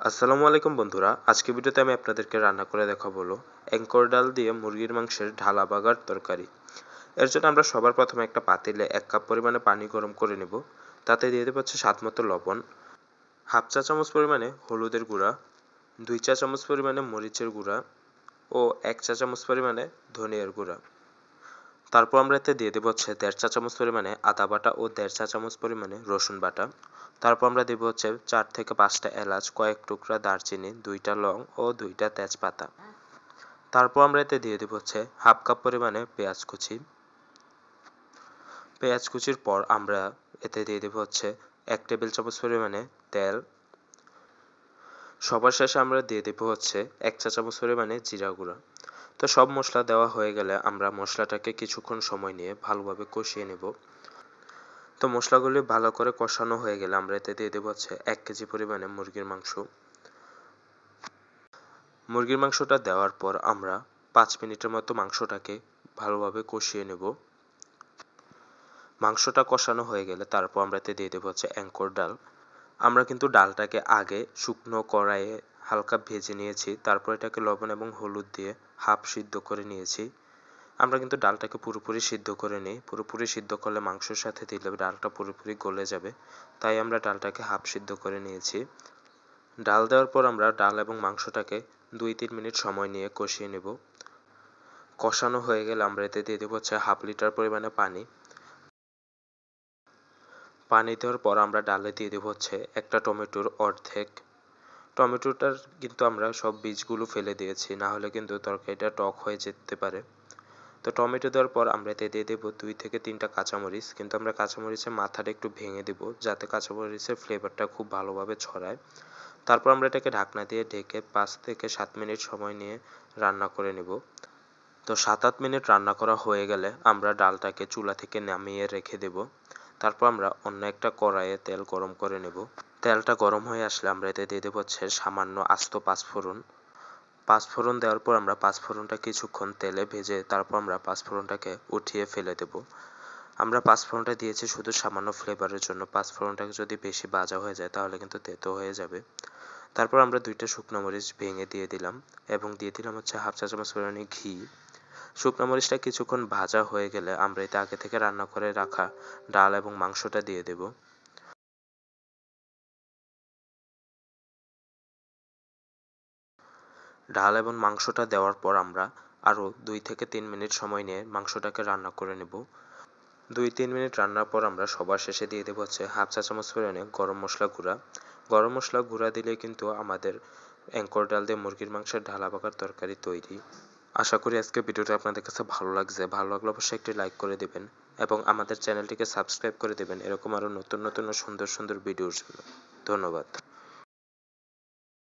আসসালামু আলাইকুম বন্ধুরা, আজকে ভিডিওতে আমি আপনাদেরকে রান্না করে দেখাবো অ্যাঙ্কর ডাল দিয়ে মুরগির মাংসের ঢালা বাগার তরকারি। এর জন্য আমরা সবার প্রথমে একটা পাতিলে 1 কাপ পরিমাণে পানি গরম করে নেব। তাতে দিয়ে দেব স্বাদ মতো লবণ, হাফ চা চামচ পরিমাণে হলুদের গুঁড়া, 2 চা চামচ পরিমাণে মরিচের গুঁড়া ও 1 চা চামচ পরিমাণে ধনিয়ার গুঁড়া। তারপর আমরা এতে দিয়ে দেব 1.5 চা চামচ পরিমাণে আদা বাটা ও 1.5 চা চামচ পরিমাণে রসুন বাটা। তারপর আমরা দেব 4 থেকে 5টা এলাচ, কয়েক টুকরা দারচিনি, 2টা লং ও 2টা তেজপাতা। তারপর আমরা এতে দিয়ে দেব হাফ কাপ পরিমাণে পেঁয়াজ কুচি। পেঁয়াজ কুচির পর আমরা এতে দিয়ে দেব 1 টেবিল চামচ পরিমাণে তেল। সবার শেষে আমরা দিয়ে দেব 1 চা চামচ পরিমাণে জিরা গুঁড়া। তো সব মশলা দেওয়া হয়ে গেলে আমরা মশলাটাকে কিছুক্ষণ সময় নিয়ে ভালোভাবে কষিয়ে নেব। তো মশলাগুলি ভালো করে কষানো হয়ে গেলে আমরা এতে দিয়ে দেব 1 কেজি পরিমাণে মুরগির মাংস। মুরগির মাংসটা দেওয়ার পর আমরা 5 মিনিটের মতো মাংসটাকে ভালোভাবে কষিয়ে নেব। মাংসটা কষানো হয়ে গেলে তারপর আমরা এতে দিয়ে দেব অ্যাঙ্কর ডাল। আমরা কিন্তু ডালটাকে আগে শুকনো কড়াইয়ে হালকা ভেজে নিয়েছি, তারপর এটাকে লবণ এবং হলুদ দিয়ে হাফ সিদ্ধ করে নিয়েছি। আমরা কিন্তু ডালটাকে পুরোপুরি সিদ্ধ করে নিই, পুরোপুরি সিদ্ধ করলে মাংসের সাথে দিলে ডালটা পুরোপুরি গলে যাবে, তাই আমরা ডালটাকে হাফ সিদ্ধ করে নিয়েছি। ডাল দেওয়ার পর আমরা ডাল এবং মাংসটাকে 2-3 মিনিট সময় নিয়ে কষিয়ে নেব। কষানো হয়ে গেলে আমরা এতে দিয়ে দেব হাফ লিটার পরিমাণে পানি। পানি দেওয়ার পর আমরা ডালে দিয়ে দেব একটা টমেটোর অর্ধেক। টমেটোটার কিন্তু আমরা সব বীজগুলো ফেলে দিয়েছি, না হলে কিন্তু তরকারিটা টক হয়ে যেতে পারে। তো টমেটো দেওয়ার পর আমরা এতে দিয়ে দেবো 2 থেকে 3টা কাঁচামরিচ, কিন্তু আমরা কাঁচামরিচের মাথাটা একটু ভেঙে দেব যাতে কাঁচামরিচের ফ্লেভারটা খুব ভালোভাবে ছড়ায়। তারপর আমরা এটাকে ঢাকনা দিয়ে ঢেকে 5 থেকে 7 মিনিট সময় নিয়ে রান্না করে নেব। তো 7-8 মিনিট রান্না করা হয়ে গেলে আমরা ডালটাকে চুলা থেকে নামিয়ে রেখে দেব। তারপর আমরা অন্য একটা কড়াইয়ে তেল গরম করে নেব। তেলটা গরম হয়ে আসলে আমরা এতে দিয়ে দেব সামান্য আস্ত পাঁচফোড়ন। পাঁচফোড়ন দেওয়ার পর আমরা পাঁচফোড়নটা কিছুক্ষণ তেলে ভেজে তারপর আমরা পাঁচফোড়নটাকে উঠিয়ে ফেলে দেব। আমরা পাঁচফোড়নটা দিয়েছি শুধু সামান্য ফ্লেভারের জন্য, পাঁচফোড়নটাকে যদি বেশি ভাজা হয়ে যায় তাহলে কিন্তু তেতো হয়ে যাবে। তারপর আমরা 2টা শুকনো মরিচ ভেঙে দিয়ে দিলাম এবং দিয়ে দিলাম হাফ চা চামচ পরিমাণে ঘি। শুকনো মরিচটা কিছুক্ষণ ভাজা হয়ে গেলে আমরা এতে আগে থেকে রান্না করে রাখা ডাল এবং মাংসটা দিয়ে দেব। ডাল এবং মাংসটা দেওয়ার পর আমরা আরও 2 থেকে 3 মিনিট সময় নিয়ে মাংসটাকে রান্না করে নেব। 2-3 মিনিট রান্নার পর আমরা সবার শেষে দিয়ে দেব হাফ চা চামচ পরিমাণে গরম মশলা গুঁড়া। গরম মশলা গুঁড়া দিলে কিন্তু আমাদের অ্যাঙ্কর ডাল দিয়ে মুরগির মাংসের ঢালা পাকার তরকারি তৈরি। আশা করি আজকে ভিডিওটা আপনাদের কাছে ভালো লাগছে। ভালো লাগলে অবশ্যই একটি লাইক করে দেবেন এবং আমাদের চ্যানেলটিকে সাবস্ক্রাইব করে দেবেন এরকম আরও নতুন নতুন ও সুন্দর সুন্দর ভিডিওর জন্য। ধন্যবাদ।